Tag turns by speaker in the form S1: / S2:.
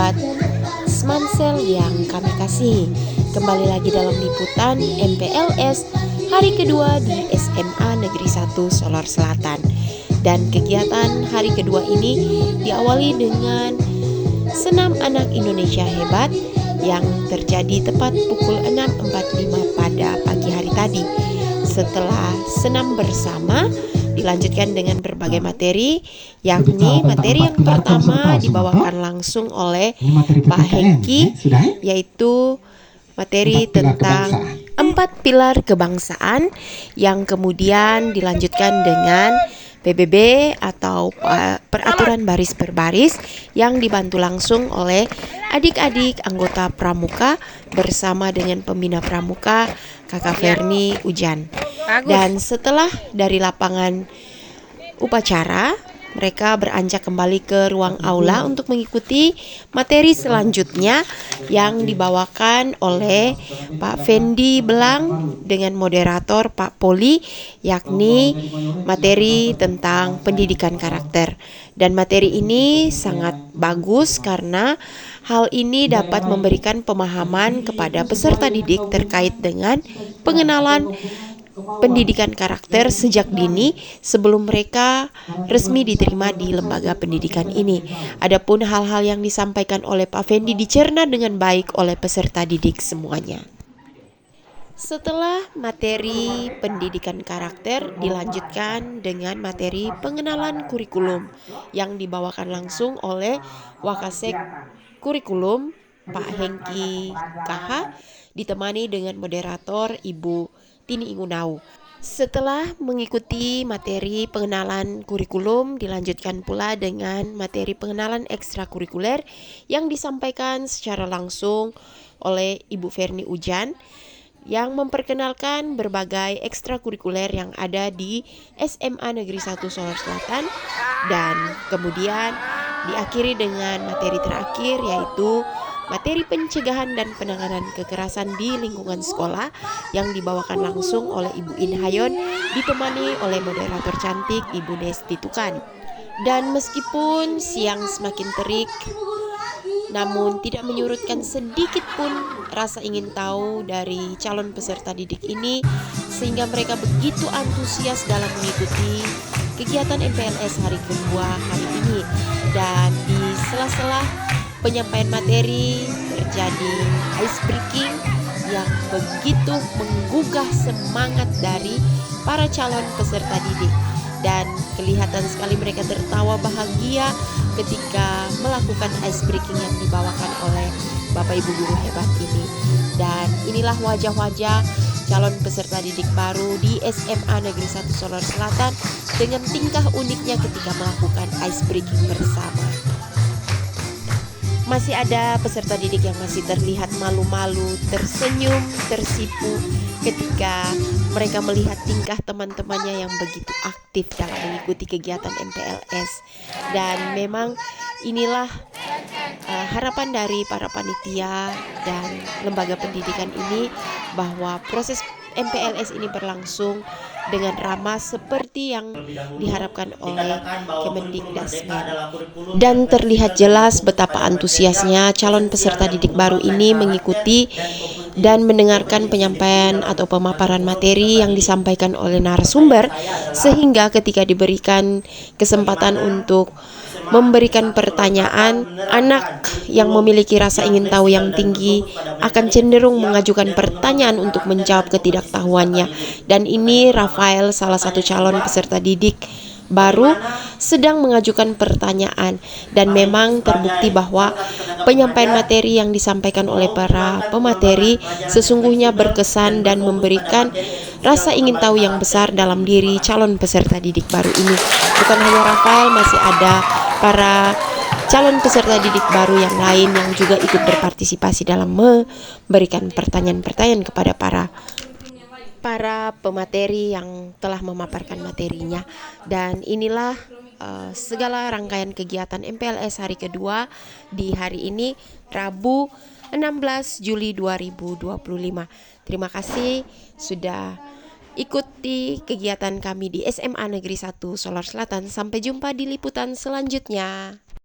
S1: sahabat Smansel yang kami kasihi, kembali lagi dalam liputan MPLS hari kedua di SMA Negeri 1 Solar Selatan. Dan kegiatan hari kedua ini diawali dengan senam anak Indonesia hebat yang terjadi tepat pukul 6.45 pada pagi hari tadi. Setelah senam bersama, dilanjutkan dengan berbagai materi, yakni materi yang pertama dibawakan langsung oleh Pak Hengki, yaitu materi tentang 4 pilar kebangsaan, yang kemudian dilanjutkan dengan PBB atau peraturan baris berbaris yang dibantu langsung oleh adik-adik anggota pramuka bersama dengan pembina pramuka Kakak Ferni Ujan. Dan setelah dari lapangan upacara, mereka beranjak kembali ke ruang aula untuk mengikuti materi selanjutnya yang dibawakan oleh Pak Fendi Belang dengan moderator Pak Poli, yakni materi tentang pendidikan karakter. Dan materi ini sangat bagus karena hal ini dapat memberikan pemahaman kepada peserta didik terkait dengan pengenalan pendidikan karakter sejak dini sebelum mereka resmi diterima di lembaga pendidikan ini. Adapun hal-hal yang disampaikan oleh Pak Fendi dicerna dengan baik oleh peserta didik semuanya. Setelah materi pendidikan karakter, dilanjutkan dengan materi pengenalan kurikulum yang dibawakan langsung oleh Wakasek Kurikulum Pak Hengki KH, ditemani dengan moderator Ibu Tini Ingunau. Setelah mengikuti materi pengenalan kurikulum, dilanjutkan pula dengan materi pengenalan ekstrakurikuler yang disampaikan secara langsung oleh Ibu Ferni Ujan, yang memperkenalkan berbagai ekstrakurikuler yang ada di SMA Negeri 1 Solar Selatan, dan kemudian diakhiri dengan materi terakhir, yaitu materi pencegahan dan penanganan kekerasan di lingkungan sekolah yang dibawakan langsung oleh Ibu Inhayon, ditemani oleh moderator cantik Ibu Nesti Tukan. Dan meskipun siang semakin terik, namun tidak menyurutkan sedikit pun rasa ingin tahu dari calon peserta didik ini, sehingga mereka begitu antusias dalam mengikuti kegiatan MPLS hari kedua hari ini. Dan di sela-sela penyampaian materi terjadi ice breaking yang begitu menggugah semangat dari para calon peserta didik, dan kelihatan sekali mereka tertawa bahagia ketika melakukan ice breaking yang dibawakan oleh Bapak Ibu guru hebat ini. Dan inilah wajah-wajah calon peserta didik baru di SMA Negeri 1 Solar Selatan dengan tingkah uniknya ketika melakukan ice breaking bersama. Masih ada peserta didik yang masih terlihat malu-malu, tersenyum, tersipu ketika mereka melihat tingkah teman-temannya yang begitu aktif dalam mengikuti kegiatan MPLS. Dan memang inilah harapan dari para panitia dan lembaga pendidikan ini, bahwa proses MPLS ini berlangsung dengan ramah seperti yang diharapkan oleh Kemendikdasmen. Dan terlihat jelas betapa antusiasnya calon peserta didik baru ini mengikuti dan mendengarkan penyampaian atau pemaparan materi yang disampaikan oleh narasumber, sehingga ketika diberikan kesempatan untuk memberikan pertanyaan, anak yang memiliki rasa ingin tahu yang tinggi akan cenderung mengajukan pertanyaan untuk menjawab ketidaktahuannya. Dan ini Rafael, salah satu calon peserta didik baru, sedang mengajukan pertanyaan, dan memang terbukti bahwa penyampaian materi yang disampaikan oleh para pemateri sesungguhnya berkesan dan memberikan rasa ingin tahu yang besar dalam diri calon peserta didik baru ini. Bukan hanya Rafael, masih ada para calon peserta didik baru yang lain yang juga ikut berpartisipasi dalam memberikan pertanyaan-pertanyaan kepada para pemateri yang telah memaparkan materinya. Dan inilah segala rangkaian kegiatan MPLS hari kedua di hari ini, Rabu 16 Juli 2025. Terima kasih sudah ikuti kegiatan kami di SMA Negeri 1 Solar Selatan. Sampai jumpa di liputan selanjutnya.